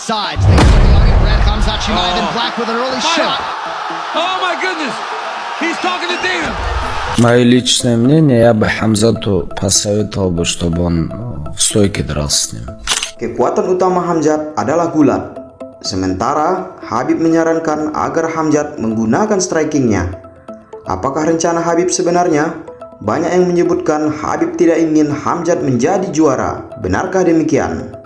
sides. Things looking young in red. Khamzat Chimaev in black with an early shot. Oh my goodness! He's talking to Dana. Мое личное мнение, я бы Хамзату посоветовал бы, чтобы он в стойке дрался с ним. Kekuatan utama Khamzat adalah gulat. Sementara Khabib menyarankan agar Khamzat menggunakan strikingnya. Apakah rencana Khabib sebenarnya? Banyak yang menyebutkan Khabib tidak ingin Khamzat menjadi juara. Benarkah demikian?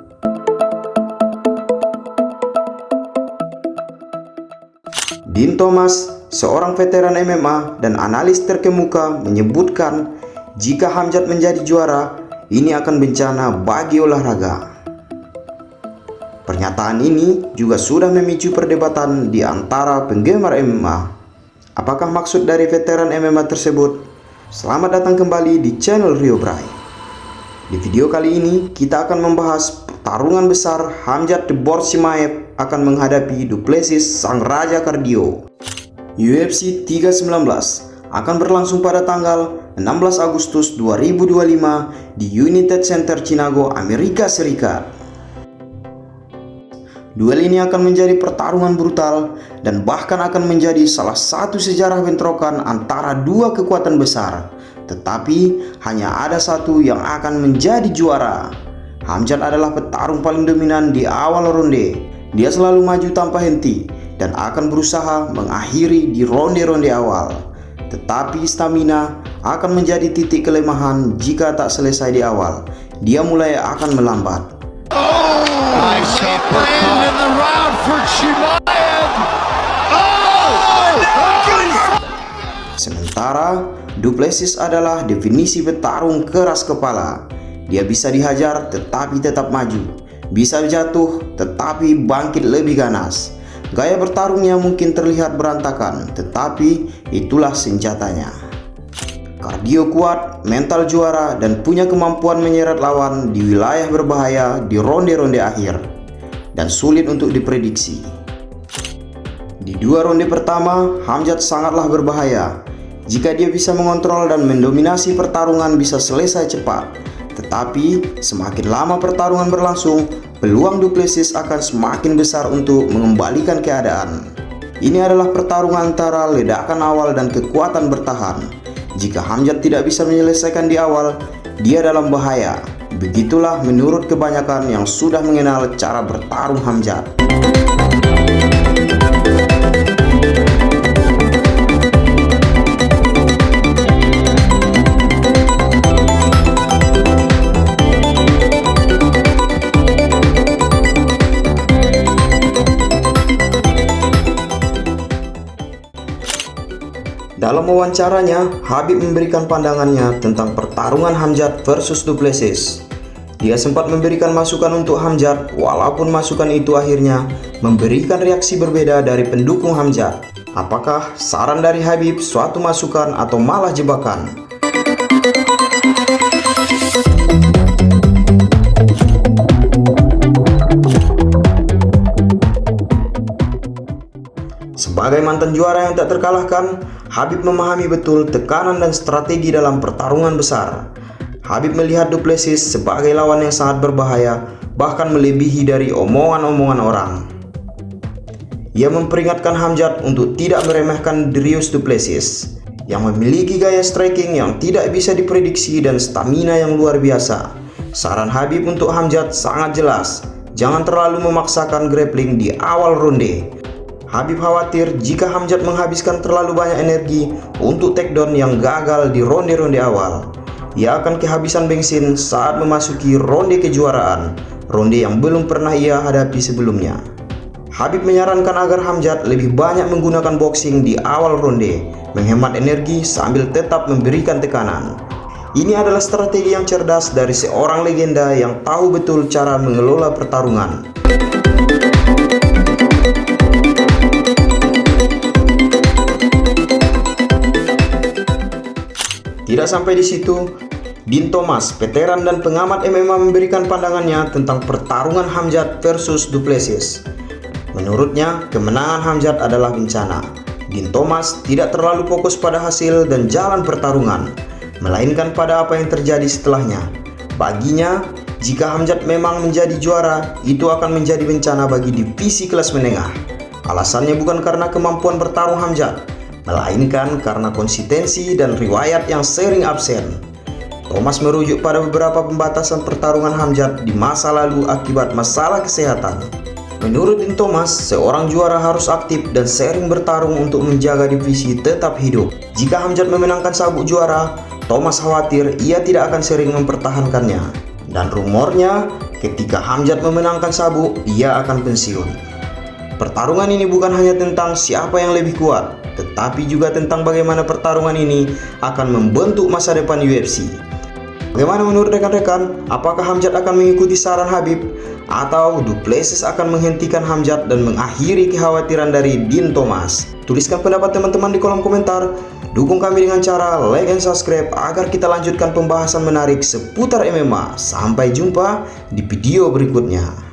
Dean Thomas, seorang veteran MMA dan analis terkemuka, menyebutkan jika Khamzat menjadi juara, ini akan bencana bagi olahraga. Pernyataan ini juga sudah memicu perdebatan di antara penggemar MMA. Apakah maksud dari veteran MMA tersebut? Selamat datang kembali di channel Rio Bray. Di video kali ini kita akan membahas pertarungan besar Khamzat The Boar Chimaev akan menghadapi Du Plessis sang raja kardio. UFC 319 akan berlangsung pada tanggal 16 Agustus 2025 di United Center Chicago, Amerika Serikat. Duel ini akan menjadi pertarungan brutal dan bahkan akan menjadi salah satu sejarah bentrokan antara dua kekuatan besar. Tetapi hanya ada satu yang akan menjadi juara. Khamzat adalah petarung paling dominan di awal ronde. Dia selalu maju tanpa henti dan akan berusaha mengakhiri di ronde-ronde awal. Tetapi stamina akan menjadi titik kelemahan jika tak selesai di awal. Dia mulai akan melambat. Nice uppercut in the round for Chimaev. Sementara Du Plessis adalah definisi petarung keras kepala. Dia bisa dihajar tetapi tetap maju, bisa jatuh tetapi bangkit lebih ganas. Gaya bertarungnya mungkin terlihat berantakan, tetapi itulah senjatanya. Kardio kuat, mental juara, dan punya kemampuan menyeret lawan di wilayah berbahaya di ronde-ronde akhir, dan sulit untuk diprediksi. Di dua ronde pertama, Khamzat sangatlah berbahaya. Jika dia bisa mengontrol dan mendominasi pertarungan bisa selesai cepat. Tetapi semakin lama pertarungan berlangsung, peluang Du Plessis akan semakin besar untuk mengembalikan keadaan. Ini adalah pertarungan antara ledakan awal dan kekuatan bertahan. Jika Khamzat tidak bisa menyelesaikan di awal, dia dalam bahaya. Begitulah menurut kebanyakan yang sudah mengenal cara bertarung Khamzat. Dalam wawancaranya, Khabib memberikan pandangannya tentang pertarungan Khamzat versus Du Plessis. Dia sempat memberikan masukan untuk Khamzat, walaupun masukan itu akhirnya memberikan reaksi berbeda dari pendukung Khamzat. Apakah saran dari Khabib suatu masukan atau malah jebakan? Sebagai mantan juara yang tak terkalahkan, Khabib memahami betul tekanan dan strategi dalam pertarungan besar. Khabib melihat Du Plessis sebagai lawan yang sangat berbahaya, bahkan melebihi dari omongan-omongan orang. Ia memperingatkan Khamzat untuk tidak meremehkan Darius Du Plessis, yang memiliki gaya striking yang tidak bisa diprediksi dan stamina yang luar biasa. Saran Khabib untuk Khamzat sangat jelas, jangan terlalu memaksakan grappling di awal ronde. Khabib khawatir jika Khamzat menghabiskan terlalu banyak energi untuk takedown yang gagal di ronde-ronde awal. Ia akan kehabisan bensin saat memasuki ronde kejuaraan, ronde yang belum pernah ia hadapi sebelumnya. Khabib menyarankan agar Khamzat lebih banyak menggunakan boxing di awal ronde, menghemat energi sambil tetap memberikan tekanan. Ini adalah strategi yang cerdas dari seorang legenda yang tahu betul cara mengelola pertarungan. Tidak sampai di situ, Dean Thomas, veteran dan pengamat MMA, memberikan pandangannya tentang pertarungan Khamzat versus Du Plessis. Menurutnya, kemenangan Khamzat adalah bencana. Dean Thomas tidak terlalu fokus pada hasil dan jalan pertarungan, melainkan pada apa yang terjadi setelahnya. Baginya, Jika Khamzat memang menjadi juara, itu akan menjadi bencana bagi divisi kelas menengah. Alasannya bukan karena kemampuan bertarung Khamzat, melainkan karena konsistensi dan riwayat yang sering absen. Thomas merujuk pada beberapa pembatasan pertarungan Khamzat di masa lalu akibat masalah kesehatan. Menurut Dean Thomas, seorang juara harus aktif dan sering bertarung untuk menjaga divisi tetap hidup. Jika Khamzat memenangkan sabuk juara, Thomas khawatir ia tidak akan sering mempertahankannya. Dan rumornya, ketika Khamzat memenangkan sabuk, ia akan pensiun. Pertarungan ini bukan hanya tentang siapa yang lebih kuat, tetapi juga tentang bagaimana pertarungan ini akan membentuk masa depan UFC. Bagaimana menurut rekan-rekan? Apakah Khamzat akan mengikuti saran Khabib? Atau Du Plessis akan menghentikan Khamzat dan mengakhiri kekhawatiran dari Dean Thomas? Tuliskan pendapat teman-teman di kolom komentar. Dukung kami dengan cara like dan subscribe agar kita lanjutkan pembahasan menarik seputar MMA. Sampai jumpa di video berikutnya.